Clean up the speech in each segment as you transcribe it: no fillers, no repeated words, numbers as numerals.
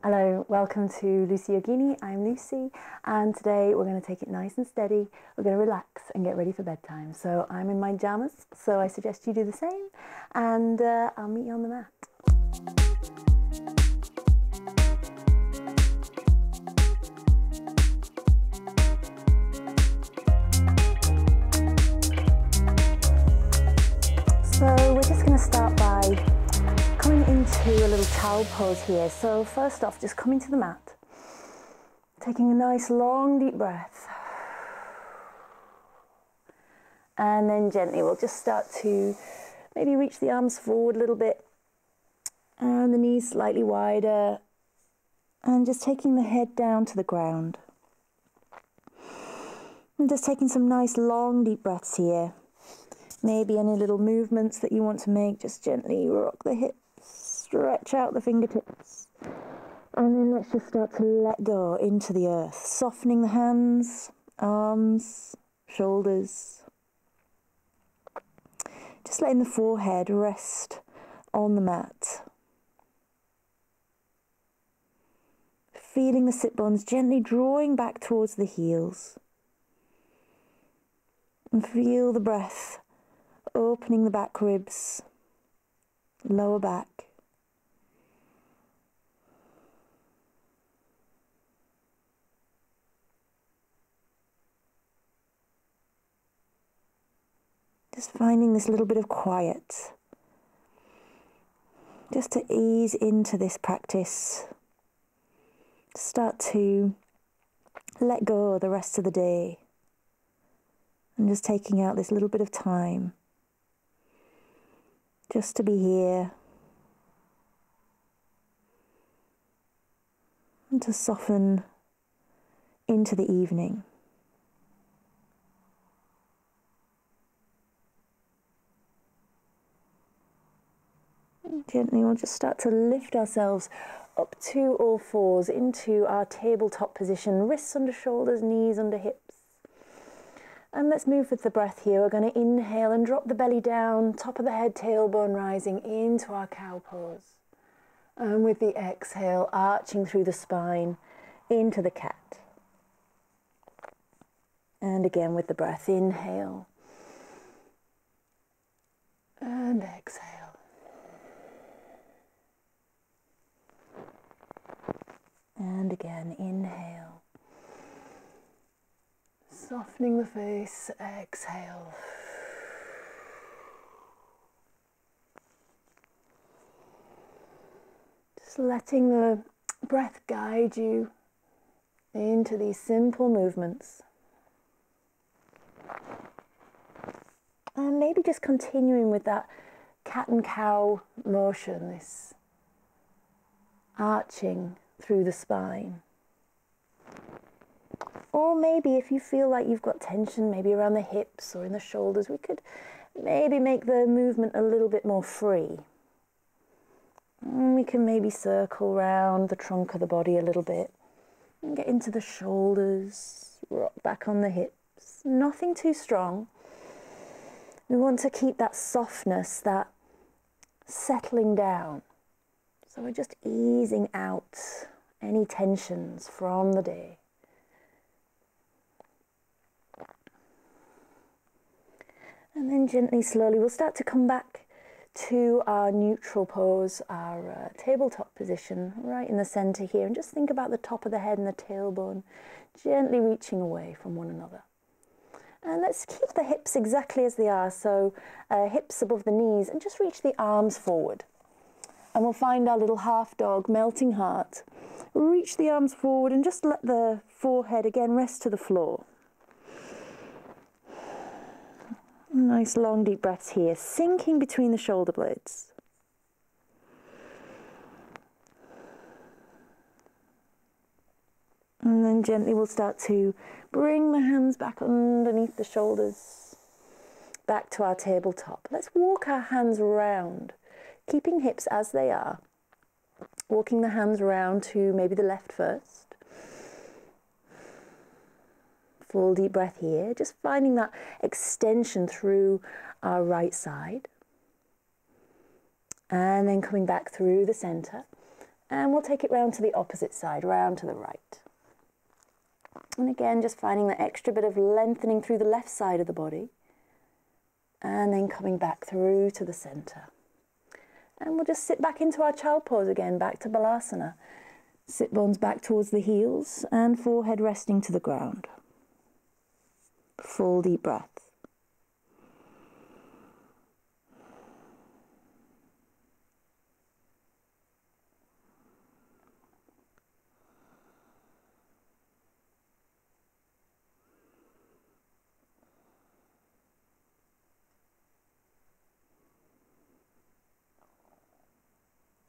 Hello, welcome to Lucy Yogini. I'm Lucy, and today we're going to take it nice and steady. We're going to relax and get ready for bedtime. So I'm in my pajamas, so I suggest you do the same, and I'll meet you on the mat. So we're just going to start by coming into a little towel pose here. So first off, just coming to the mat, taking a nice long deep breath, and then gently we'll just start to maybe reach the arms forward a little bit and the knees slightly wider, and just taking the head down to the ground, and just taking some nice long deep breaths here. Maybe any little movements that you want to make, just gently rock the hips, stretch out the fingertips, and then let's just start to let go into the earth, softening the hands, arms, shoulders, just letting the forehead rest on the mat, feeling the sit bones gently drawing back towards the heels, and feel the breath opening the back ribs, lower back. Just finding this little bit of quiet, just to ease into this practice. Start to let go the rest of the day, and just taking out this little bit of time just to be here and to soften into the evening. Gently we'll just start to lift ourselves up to all fours into our tabletop position, wrists under shoulders, knees under hips. And let's move with the breath here. We're going to inhale and drop the belly down, top of the head, tailbone rising into our cow pose. And with the exhale, arching through the spine into the cat. And again with the breath, inhale and exhale. And again, inhale. Softening the face, exhale. Just letting the breath guide you into these simple movements. And maybe just continuing with that cat and cow motion, this arching through the spine. Or maybe if you feel like you've got tension, maybe around the hips or in the shoulders, we could maybe make the movement a little bit more free. And we can maybe circle around the trunk of the body a little bit and get into the shoulders, rock back on the hips. Nothing too strong. We want to keep that softness, that settling down. So we're just easing out any tensions from the day. And then gently, slowly, we'll start to come back to our neutral pose, our tabletop position, right in the center here. And just think about the top of the head and the tailbone gently reaching away from one another. And let's keep the hips exactly as they are. So hips above the knees, and just reach the arms forward. And we'll find our little half dog, melting heart. Reach the arms forward and just let the forehead again rest to the floor. Nice long deep breaths here, sinking between the shoulder blades. And then gently we'll start to bring the hands back underneath the shoulders, back to our tabletop. Let's walk our hands around, keeping hips as they are. Walking the hands around to maybe the left first. Full deep breath here, just finding that extension through our right side. And then coming back through the center. And we'll take it round to the opposite side, round to the right. And again, just finding that extra bit of lengthening through the left side of the body. And then coming back through to the center. And we'll just sit back into our child pose again, back to Balasana. Sit bones back towards the heels and forehead resting to the ground. Full deep breath.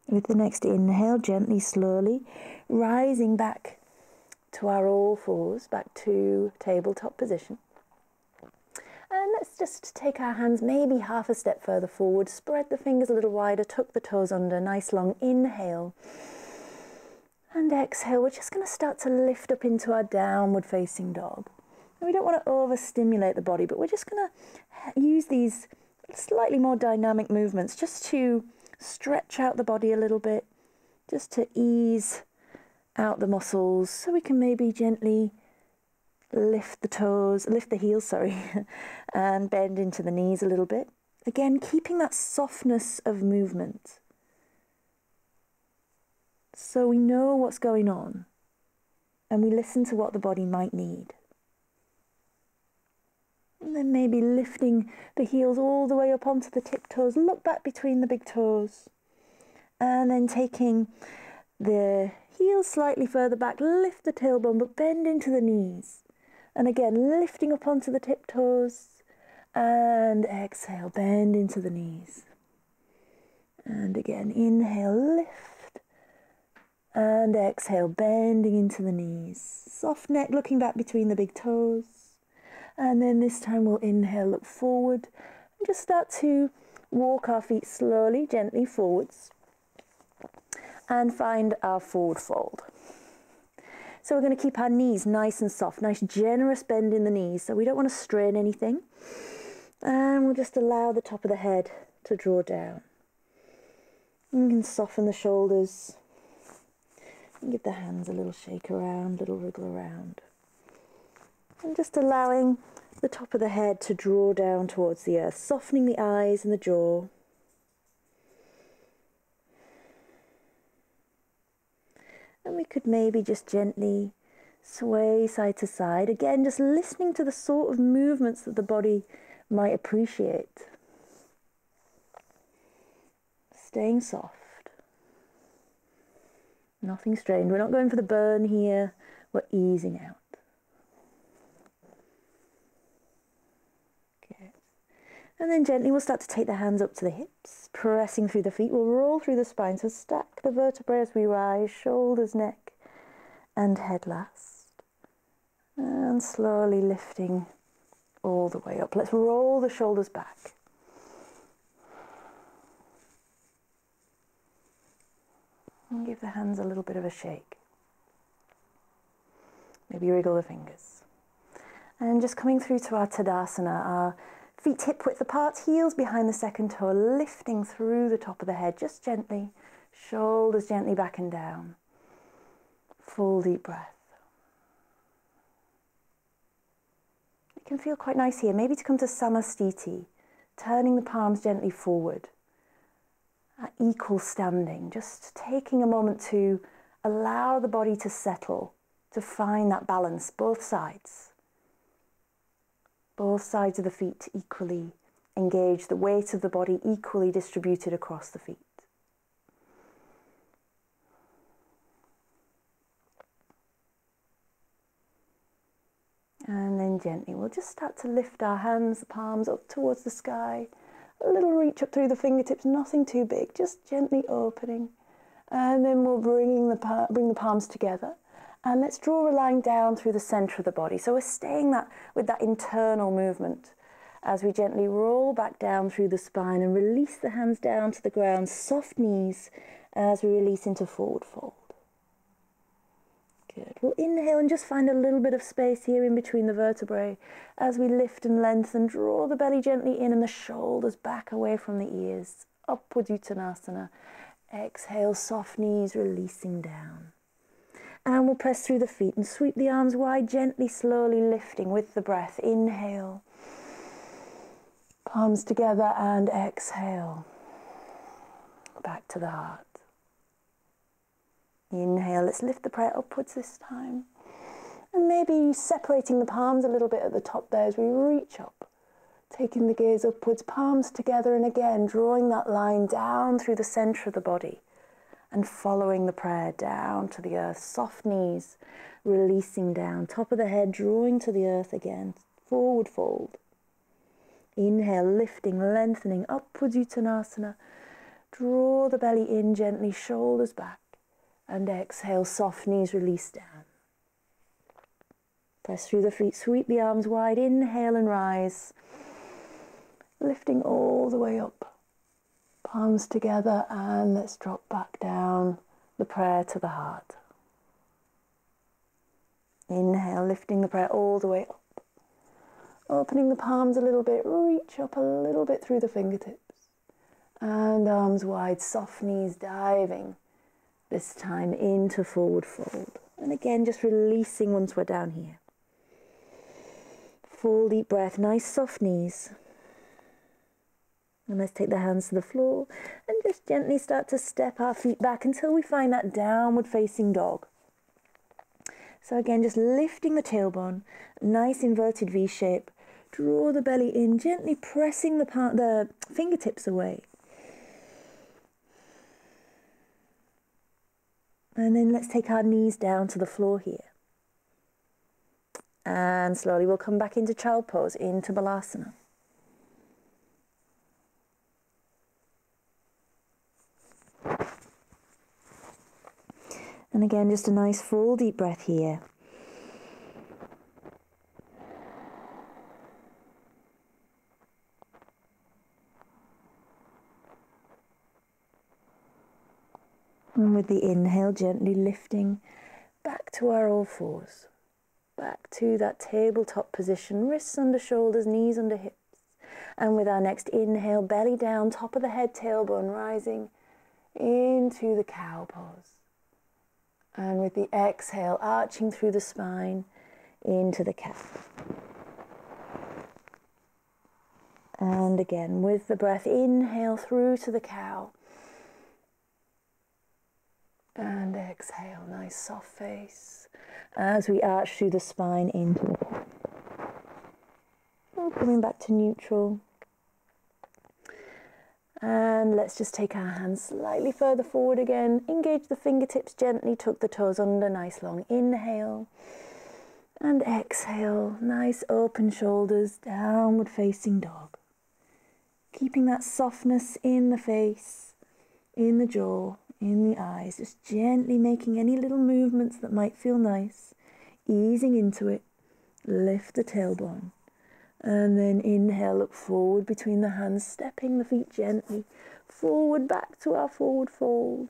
With the next inhale, gently, slowly, rising back to our all fours, back to tabletop position. And let's just take our hands maybe half a step further forward, spread the fingers a little wider, tuck the toes under, nice long inhale. And exhale, we're just going to start to lift up into our downward facing dog. And we don't want to overstimulate the body, but we're just going to use these slightly more dynamic movements just to stretch out the body a little bit, just to ease out the muscles, so we can maybe gently lift the heels, sorry, and bend into the knees a little bit. Again, keeping that softness of movement, so we know what's going on and we listen to what the body might need. And then maybe lifting the heels all the way up onto the tiptoes, look back between the big toes. And then taking the heels slightly further back, lift the tailbone, but bend into the knees. And again, lifting up onto the tiptoes. And exhale, bend into the knees. And again, inhale, lift. And exhale, bending into the knees. Soft neck, looking back between the big toes. And then this time we'll inhale, look forward, and just start to walk our feet slowly, gently forwards, and find our forward fold. So we're going to keep our knees nice and soft, nice generous bend in the knees, so we don't want to strain anything. And we'll just allow the top of the head to draw down. You can soften the shoulders, and give the hands a little shake around, little wriggle around. And just allowing the top of the head to draw down towards the earth, softening the eyes and the jaw. And we could maybe just gently sway side to side. Again, just listening to the sort of movements that the body might appreciate. Staying soft. Nothing strained. We're not going for the burn here. We're easing out. And then gently we'll start to take the hands up to the hips, pressing through the feet. We'll roll through the spine, so stack the vertebrae as we rise, shoulders, neck, and head last. And slowly lifting all the way up. Let's roll the shoulders back. And give the hands a little bit of a shake. Maybe wriggle the fingers. And just coming through to our Tadasana, our feet hip width apart, heels behind the second toe, lifting through the top of the head, just gently, shoulders gently back and down. Full deep breath. It can feel quite nice here, maybe to come to Samastiti, turning the palms gently forward, at equal standing, just taking a moment to allow the body to settle, to find that balance, both sides. Both sides of the feet equally engaged, the weight of the body equally distributed across the feet. And then gently, we'll just start to lift our hands, the palms up towards the sky. A little reach up through the fingertips, nothing too big, just gently opening. And then we'll bring the palms together. And let's draw a line down through the center of the body. So we're staying with that internal movement as we gently roll back down through the spine and release the hands down to the ground, soft knees as we release into forward fold. Good. We'll inhale and just find a little bit of space here in between the vertebrae as we lift and lengthen, draw the belly gently in and the shoulders back away from the ears. Upward Uttanasana. Exhale, soft knees releasing down. And we'll press through the feet and sweep the arms wide, gently, slowly lifting with the breath. Inhale, palms together, and exhale, back to the heart. Inhale, let's lift the prayer upwards this time. And maybe separating the palms a little bit at the top there as we reach up. Taking the gaze upwards, palms together, and again, drawing that line down through the center of the body. And following the prayer down to the earth. Soft knees, releasing down. Top of the head, drawing to the earth again. Forward fold. Inhale, lifting, lengthening, upwards Uttanasana. Draw the belly in gently, shoulders back. And exhale, soft knees, release down. Press through the feet, sweep the arms wide. Inhale and rise. Lifting all the way up. Palms together, and let's drop back down. The prayer to the heart. Inhale, lifting the prayer all the way up. Opening the palms a little bit, reach up a little bit through the fingertips. And arms wide, soft knees diving. This time into forward fold. And again, just releasing once we're down here. Full deep breath, nice soft knees. And let's take the hands to the floor and just gently start to step our feet back until we find that downward facing dog. So again, just lifting the tailbone, nice inverted V shape. Draw the belly in, gently pressing the fingertips away. And then let's take our knees down to the floor here. And slowly we'll come back into child pose, into Balasana. And again, just a nice full deep breath here. And with the inhale, gently lifting back to our all fours. Back to that tabletop position, wrists under shoulders, knees under hips. And with our next inhale, belly down, top of the head, tailbone rising into the cow pose. And with the exhale, arching through the spine into the cat. And again, with the breath, inhale through to the cow. And exhale, nice soft face. As we arch through the spine into the cat. And coming back to neutral. And let's just take our hands slightly further forward again. Engage the fingertips gently, tuck the toes under, nice long inhale. And exhale, nice open shoulders, downward facing dog. Keeping that softness in the face, in the jaw, in the eyes. Just gently making any little movements that might feel nice. Easing into it. Lift the tailbone. And then inhale, look forward between the hands, stepping the feet gently forward, back to our forward fold.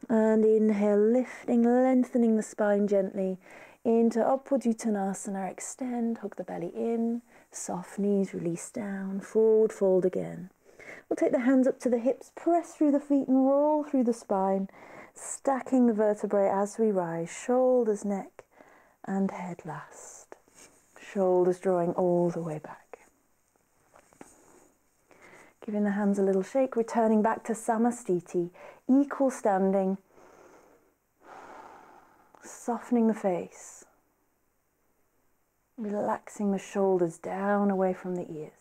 And inhale, lifting, lengthening the spine gently into upward Uttanasana. Extend, hug the belly in, soft knees, release down, forward fold again. We'll take the hands up to the hips, press through the feet and roll through the spine, stacking the vertebrae as we rise, shoulders, neck, and head last. Shoulders drawing all the way back. Giving the hands a little shake, returning back to Samastiti, equal standing, softening the face, relaxing the shoulders down away from the ears.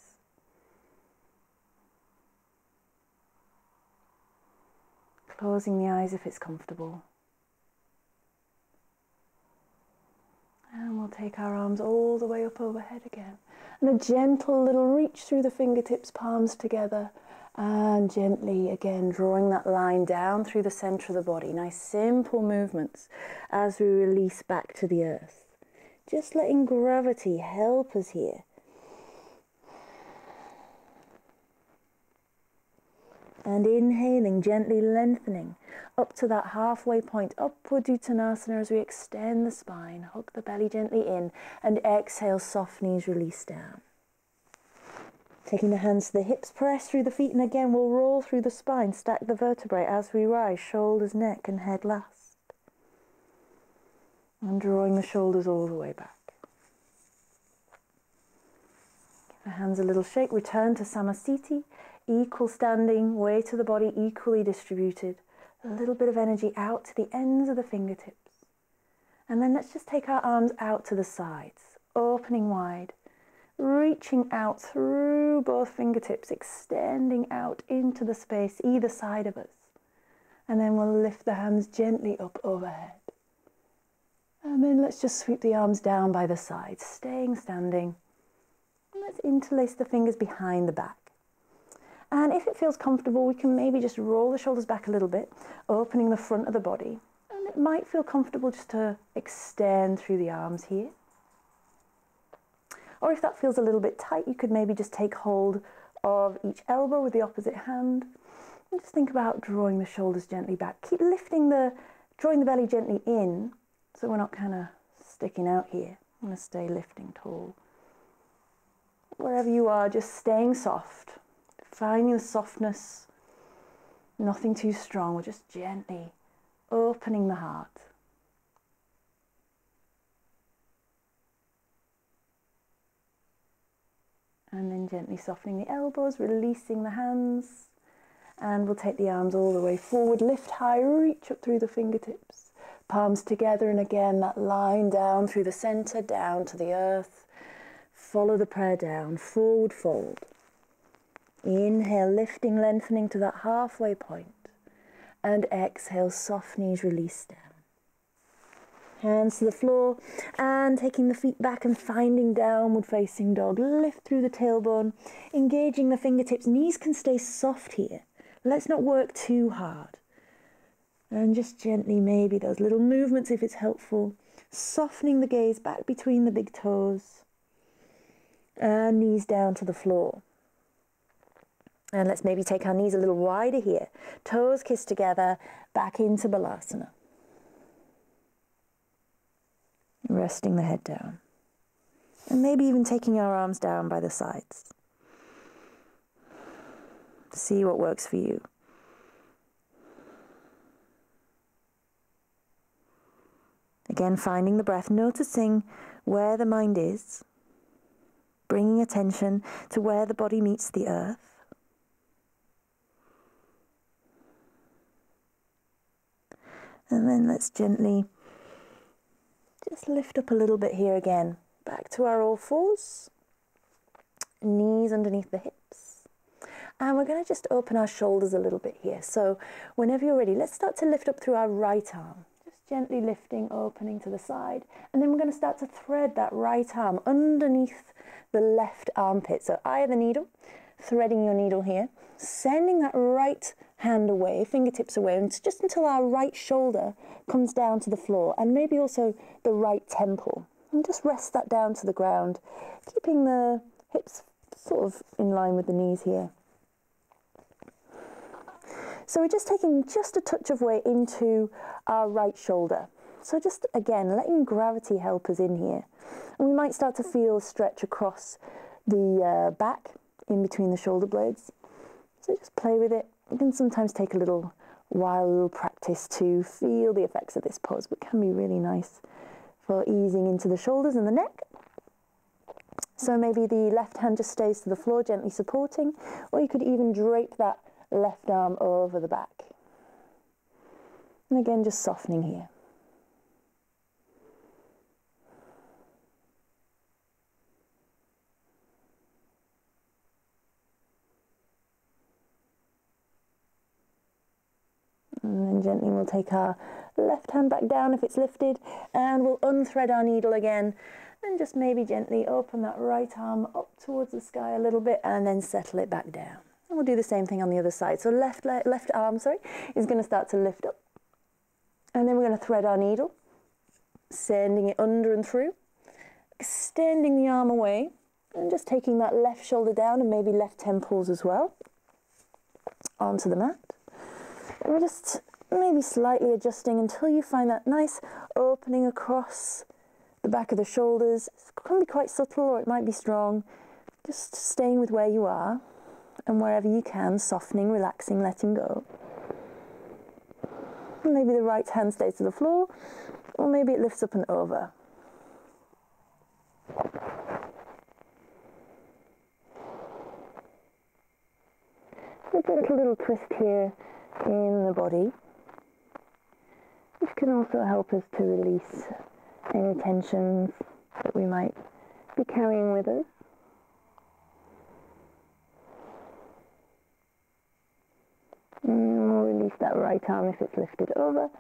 Closing the eyes if it's comfortable. And we'll take our arms all the way up overhead again. And a gentle little reach through the fingertips, palms together. And gently again drawing that line down through the center of the body. Nice simple movements as we release back to the earth. Just letting gravity help us here. And inhaling, gently lengthening up to that halfway point, upward Uttanasana as we extend the spine, hug the belly gently in, and exhale, soft knees, release down. Taking the hands to the hips, press through the feet, and again we'll roll through the spine, stack the vertebrae as we rise, shoulders, neck and head last. And drawing the shoulders all the way back. Give the hands a little shake, return to Samasthiti, equal standing, weight of the body equally distributed. A little bit of energy out to the ends of the fingertips. And then let's just take our arms out to the sides, opening wide. Reaching out through both fingertips, extending out into the space either side of us. And then we'll lift the hands gently up overhead. And then let's just sweep the arms down by the sides, staying standing. And let's interlace the fingers behind the back. And if it feels comfortable, we can maybe just roll the shoulders back a little bit, opening the front of the body. And it might feel comfortable just to extend through the arms here. Or if that feels a little bit tight, you could maybe just take hold of each elbow with the opposite hand. And just think about drawing the shoulders gently back. Keep lifting drawing the belly gently in, so we're not kind of sticking out here. I'm going to stay lifting tall. Wherever you are, just staying soft. Finding the softness, nothing too strong. We're just gently opening the heart. And then gently softening the elbows, releasing the hands. And we'll take the arms all the way forward, lift high, reach up through the fingertips. Palms together, and again that line down through the center, down to the earth. Follow the prayer down, forward fold. Inhale, lifting, lengthening to that halfway point. And exhale, soft knees, release down. Hands to the floor, and taking the feet back and finding downward facing dog. Lift through the tailbone, engaging the fingertips. Knees can stay soft here. Let's not work too hard. And just gently, maybe those little movements if it's helpful. Softening the gaze back between the big toes. And knees down to the floor. And let's maybe take our knees a little wider here. Toes kiss together, back into Balasana. Resting the head down. And maybe even taking our arms down by the sides. See what works for you. Again, finding the breath, noticing where the mind is, bringing attention to where the body meets the earth. And then let's gently just lift up a little bit here again. Back to our all fours. Knees underneath the hips. And we're going to just open our shoulders a little bit here. So whenever you're ready, let's start to lift up through our right arm. Just gently lifting, opening to the side. And then we're going to start to thread that right arm underneath the left armpit. So eye of the needle, threading your needle here. Sending that right hand away, fingertips away, and just until our right shoulder comes down to the floor, and maybe also the right temple. And just rest that down to the ground, keeping the hips sort of in line with the knees here. So we're just taking just a touch of weight into our right shoulder. So just, again, letting gravity help us in here. And we might start to feel a stretch across the back, in between the shoulder blades. So just play with it. It can sometimes take a little while, a little practice to feel the effects of this pose, but can be really nice for easing into the shoulders and the neck. So maybe the left hand just stays to the floor, gently supporting, or you could even drape that left arm over the back. And again, just softening here. And then gently we'll take our left hand back down if it's lifted, and we'll unthread our needle again, and just maybe gently open that right arm up towards the sky a little bit, and then settle it back down. And we'll do the same thing on the other side. So left arm, is going to start to lift up. And then we're going to thread our needle, sending it under and through, extending the arm away, and just taking that left shoulder down, and maybe left temples as well, onto the mat. And we're just maybe slightly adjusting until you find that nice opening across the back of the shoulders. It can be quite subtle, or it might be strong. Just staying with where you are, and wherever you can, softening, relaxing, letting go. And maybe the right hand stays to the floor, or maybe it lifts up and over. A gentle little twist here in the body, which can also help us to release any tensions that we might be carrying with us. And we'll release that right arm if it's lifted over,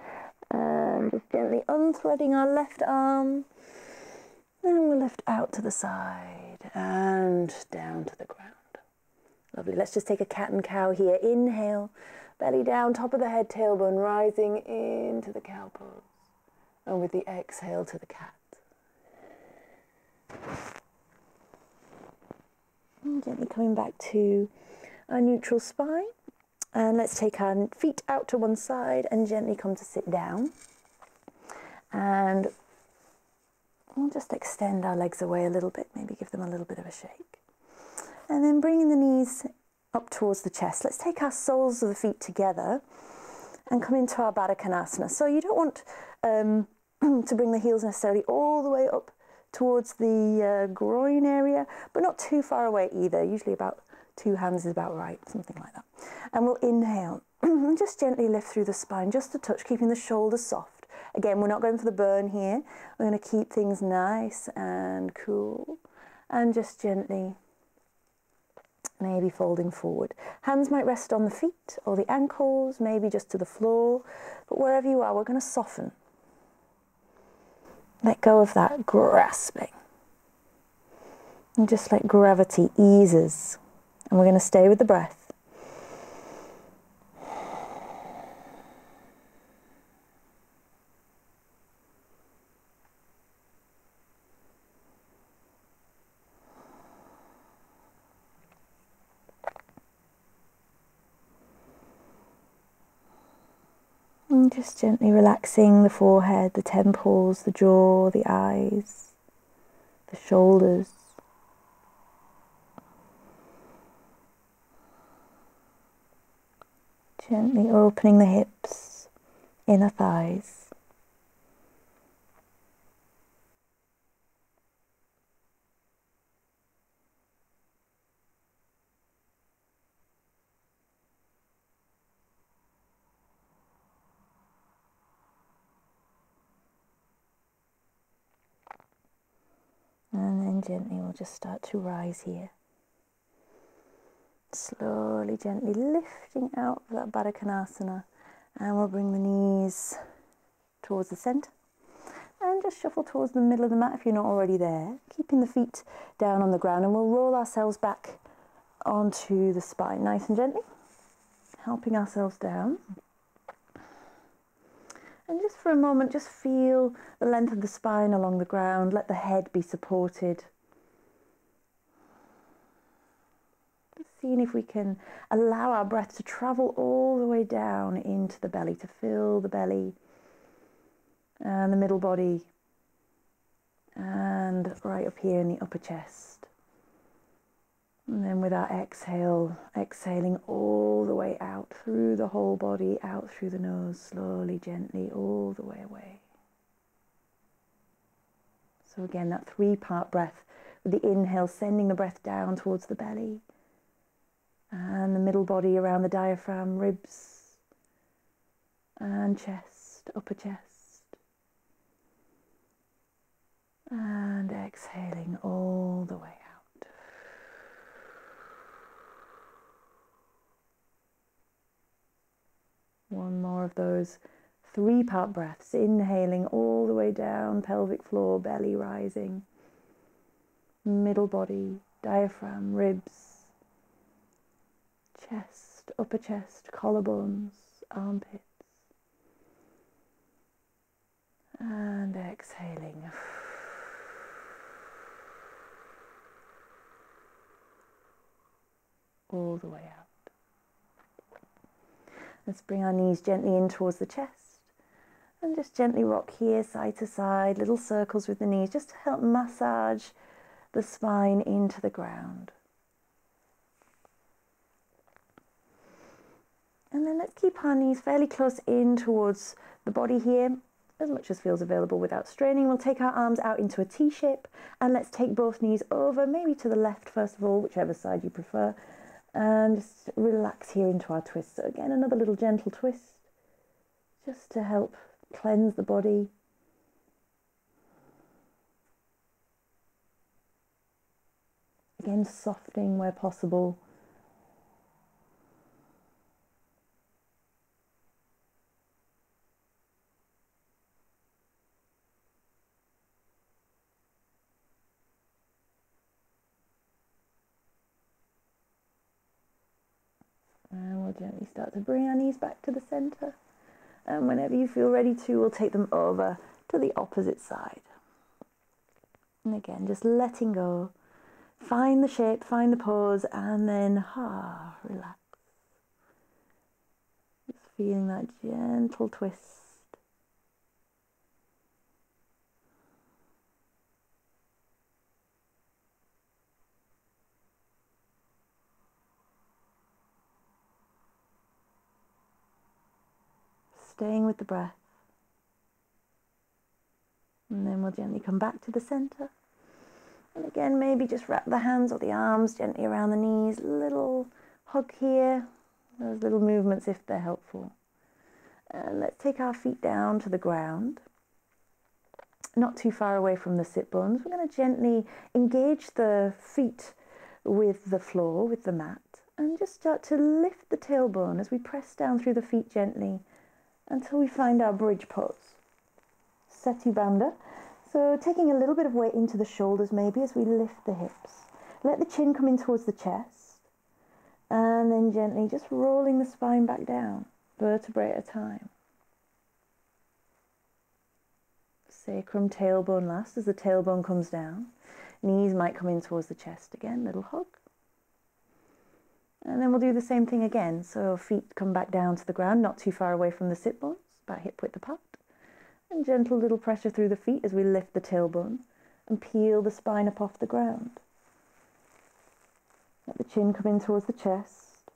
and just gently unthreading our left arm, and we'll lift out to the side and down to the ground. Lovely. Let's just take a cat and cow here. Inhale, belly down, top of the head, tailbone rising into the cow pose. And with the exhale to the cat. And gently coming back to our neutral spine. And let's take our feet out to one side and gently come to sit down. And we'll just extend our legs away a little bit, maybe give them a little bit of a shake. And then bringing the knees up towards the chest. Let's take our soles of the feet together and come into our Baddha Konasana. So you don't want to bring the heels necessarily all the way up towards the groin area, but not too far away either. Usually about 2 hands is about right, something like that. And we'll inhale and just gently lift through the spine, just a touch, keeping the shoulders soft. Again, we're not going for the burn here. We're going to keep things nice and cool, and just gently maybe folding forward. Hands might rest on the feet or the ankles, maybe just to the floor, but wherever you are, we're going to soften. Let go of that grasping. And just let gravity eases. And we're going to stay with the breath. And just gently relaxing the forehead, the temples, the jaw, the eyes, the shoulders. Gently opening the hips, inner thighs. And then gently we'll just start to rise here. Slowly, gently lifting out of that Baddha Konasana, and we'll bring the knees towards the center and just shuffle towards the middle of the mat if you're not already there, keeping the feet down on the ground, and we'll roll ourselves back onto the spine nice and gently, helping ourselves down. And just for a moment, just feel the length of the spine along the ground. Let the head be supported. Just seeing if we can allow our breath to travel all the way down into the belly, to fill the belly and the middle body and right up here in the upper chest. And then with our exhale, exhaling all the way out through the whole body, out through the nose, slowly, gently, all the way away. So again, that 3-part breath with the inhale, sending the breath down towards the belly and the middle body around the diaphragm, ribs and chest, upper chest. And exhaling all the way out. One more of those 3-part breaths, inhaling all the way down, pelvic floor, belly rising, middle body, diaphragm, ribs, chest, upper chest, collarbones, armpits, and exhaling. All the way out. Let's bring our knees gently in towards the chest and just gently rock here side to side, little circles with the knees just to help massage the spine into the ground. And then let's keep our knees fairly close in towards the body here, as much as feels available without straining. We'll take our arms out into a T shape, and let's take both knees over, maybe to the left first of all, whichever side you prefer, and just relax here into our twist. So again, another little gentle twist, just to help cleanse the body. Again, softening where possible. And we'll gently start to bring our knees back to the center. And whenever you feel ready to, we'll take them over to the opposite side. And again, just letting go. Find the shape, find the pose, and then relax. Just feeling that gentle twist. Staying with the breath. And then we'll gently come back to the center. And again, maybe just wrap the hands or the arms gently around the knees. Little hug here. Those little movements if they're helpful. And let's take our feet down to the ground. Not too far away from the sit bones. We're going to gently engage the feet with the floor, with the mat. And just start to lift the tailbone as we press down through the feet gently until we find our bridge pose. Setu Bandha. So taking a little bit of weight into the shoulders maybe as we lift the hips. Let the chin come in towards the chest. And then gently just rolling the spine back down, vertebrae at a time. Sacrum, tailbone last as the tailbone comes down. Knees might come in towards the chest again, little hug. And then we'll do the same thing again. So feet come back down to the ground, not too far away from the sit bones, about hip width apart. And gentle little pressure through the feet as we lift the tailbone and peel the spine up off the ground. Let the chin come in towards the chest.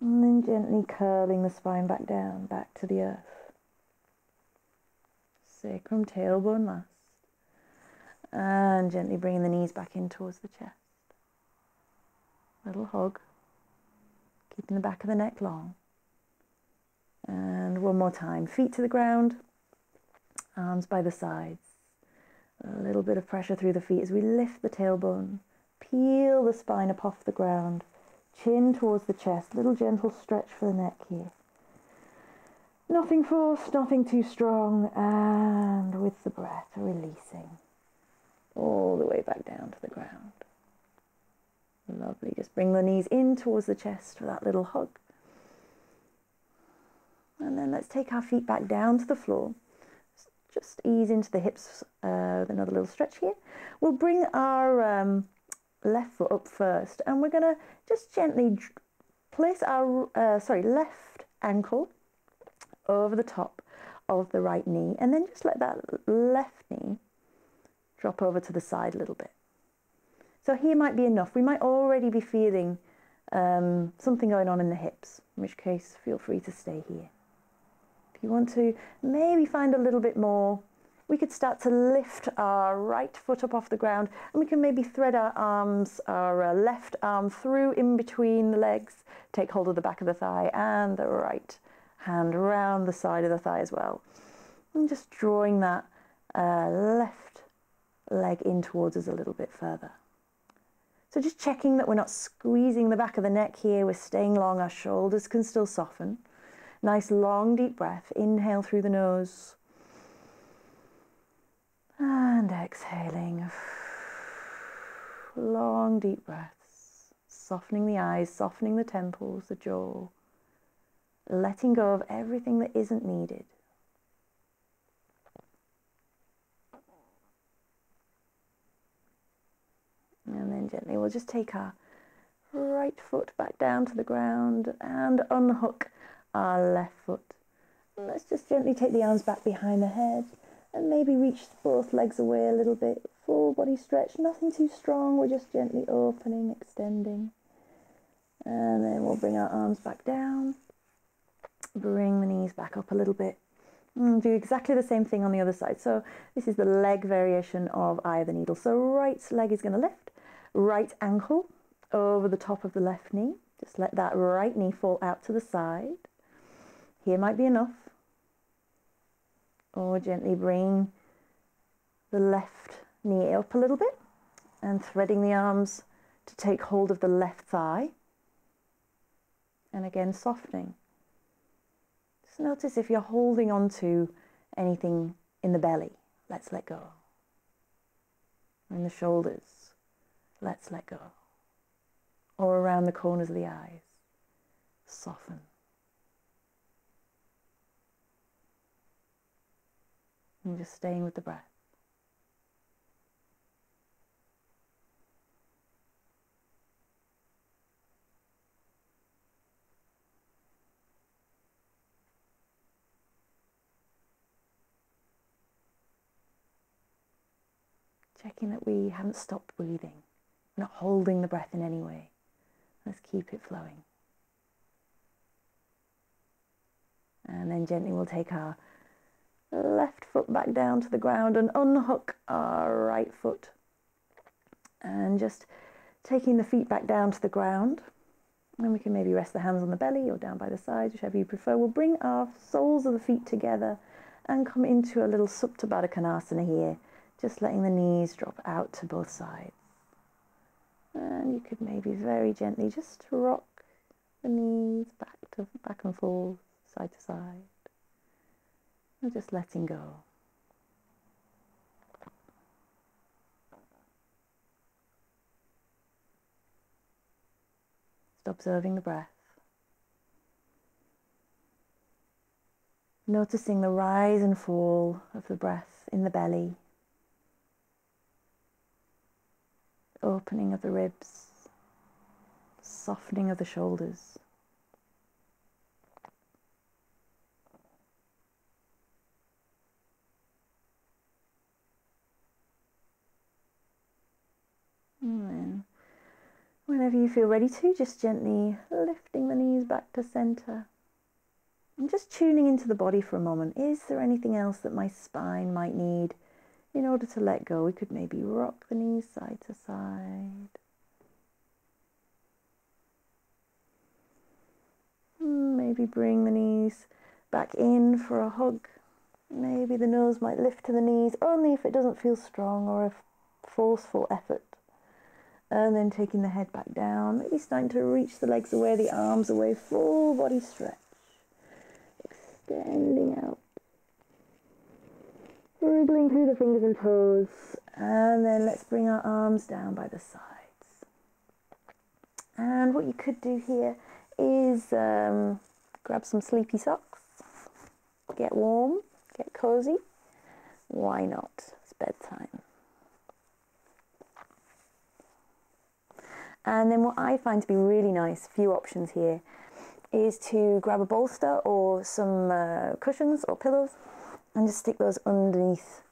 And then gently curling the spine back down, back to the earth. Sacrum, tailbone last. And gently bringing the knees back in towards the chest. Little hug. Keeping the back of the neck long. And one more time. Feet to the ground. Arms by the sides. A little bit of pressure through the feet as we lift the tailbone. Peel the spine up off the ground. Chin towards the chest. Little gentle stretch for the neck here. Nothing forced, nothing too strong. And with the breath, releasing. All the way back down to the ground. Lovely. Just bring the knees in towards the chest for that little hug. And then let's take our feet back down to the floor. Just ease into the hips with another little stretch here. We'll bring our left foot up first, and we're going to just gently place our left ankle over the top of the right knee, and then just let that left knee drop over to the side a little bit. So here might be enough. We might already be feeling something going on in the hips, in which case feel free to stay here. If you want to maybe find a little bit more, we could start to lift our right foot up off the ground, and we can maybe thread our arms, our left arm through in between the legs, take hold of the back of the thigh, and the right hand around the side of the thigh as well. And just drawing that left leg in towards us a little bit further. So just checking that we're not squeezing the back of the neck here, we're staying long, our shoulders can still soften. Nice long deep breath, inhale through the nose. And exhaling. Long deep breaths, softening the eyes, softening the temples, the jaw. Letting go of everything that isn't needed. And then gently we'll just take our right foot back down to the ground and unhook our left foot. And let's just gently take the arms back behind the head and maybe reach both legs away a little bit. Full body stretch, nothing too strong. We're just gently opening, extending. And then we'll bring our arms back down. Bring the knees back up a little bit. And do exactly the same thing on the other side. So this is the leg variation of eye of the needle. So right leg is going to lift, right ankle over the top of the left knee. Just let that right knee fall out to the side. Here might be enough. Or gently bring the left knee up a little bit and threading the arms to take hold of the left thigh. And again, softening. Just notice if you're holding on to anything in the belly, let's let go. In the shoulders, let's let go. Or around the corners of the eyes, soften. And just staying with the breath. Checking that we haven't stopped breathing. We're not holding the breath in any way. Let's keep it flowing. And then gently we'll take our left foot back down to the ground and unhook our right foot. And just taking the feet back down to the ground. And we can maybe rest the hands on the belly or down by the sides, whichever you prefer. We'll bring our soles of the feet together and come into a little Supta Baddha Konasana here. Just letting the knees drop out to both sides. And you could maybe very gently just rock the knees back and forth, side to side. And just letting go. Just observing the breath. Noticing the rise and fall of the breath in the belly. Opening of the ribs. Softening of the shoulders. And then, whenever you feel ready to, just gently lifting the knees back to center. And just tuning into the body for a moment. Is there anything else that my spine might need in order to let go? We could maybe rock the knees side to side. Maybe bring the knees back in for a hug. Maybe the nose might lift to the knees, only if it doesn't feel strong or a forceful effort. And then taking the head back down, maybe starting to reach the legs away, the arms away, full body stretch. Extending out. Wriggling through the fingers and toes. And then let's bring our arms down by the sides. And what you could do here is grab some sleepy socks. Get warm, get cozy. Why not? It's bedtime. And then what I find to be really nice, few options here, is to grab a bolster or some cushions or pillows and just stick those underneath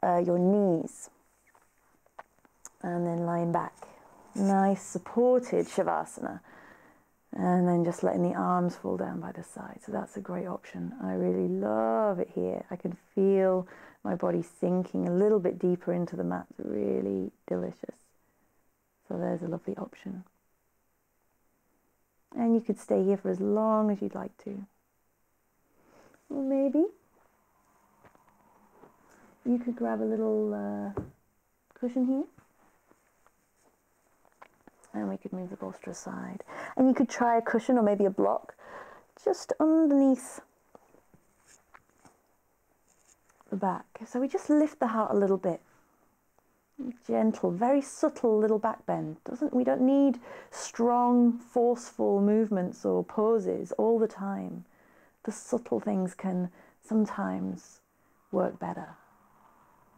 your knees. And then lying back. Nice supported Shavasana. And then just letting the arms fall down by the side. So that's a great option. I really love it here. I can feel my body sinking a little bit deeper into the mat. It's really delicious. So there's a lovely option. And you could stay here for as long as you'd like to. Or maybe you could grab a little cushion here. And we could move the bolster aside. And you could try a cushion or maybe a block just underneath the back. So we just lift the heart a little bit. Gentle, very subtle little back bend. We don't need strong, forceful movements or poses all the time. The subtle things can sometimes work better.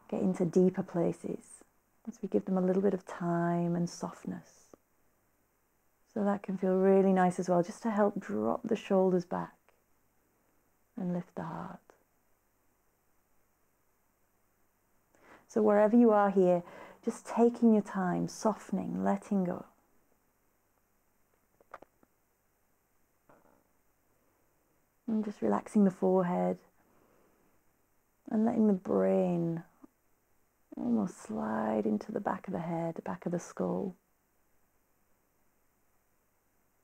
Get into deeper places as we give them a little bit of time and softness. So that can feel really nice as well, just to help drop the shoulders back and lift the heart. So wherever you are here, just taking your time, softening, letting go. And just relaxing the forehead and letting the brain almost slide into the back of the head, the back of the skull.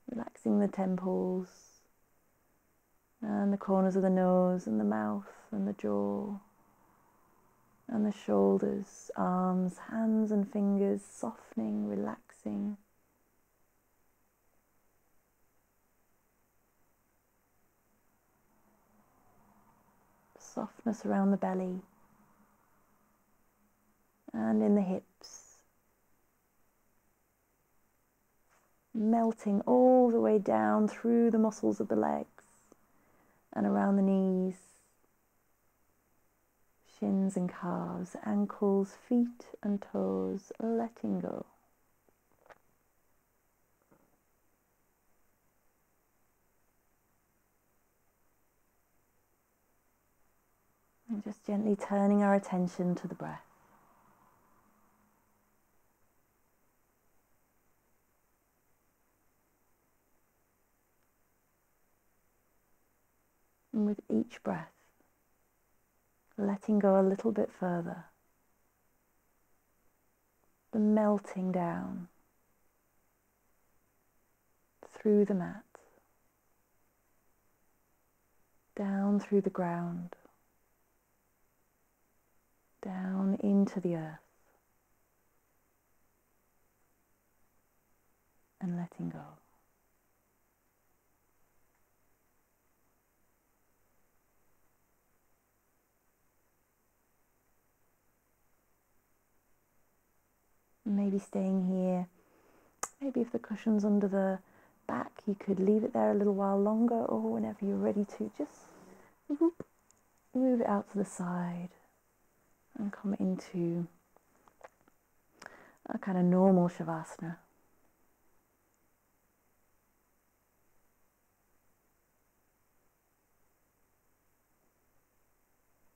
Relaxing the temples and the corners of the nose and the mouth and the jaw and the shoulders, arms, hands and fingers, softening, relaxing. Softness around the belly and in the hips. Melting all the way down through the muscles of the legs and around the knees, shins and calves, ankles, feet and toes, letting go. And just gently turning our attention to the breath. And with each breath, letting go a little bit further. The melting down through the mat, down through the ground, down into the earth, and letting go. Maybe staying here, maybe if the cushion's under the back, you could leave it there a little while longer, or whenever you're ready to, just move it out to the side and come into a kind of normal Shavasana.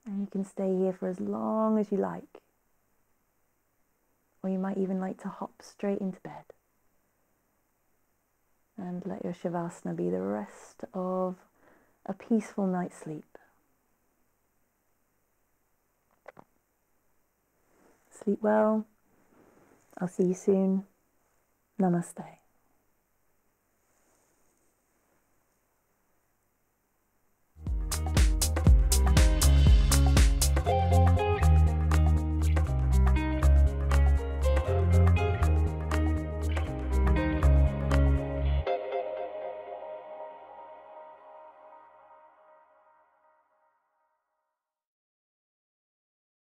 And you can stay here for as long as you like. Or you might even like to hop straight into bed. And let your Shavasana be the rest of a peaceful night's sleep. Sleep well. I'll see you soon. Namaste.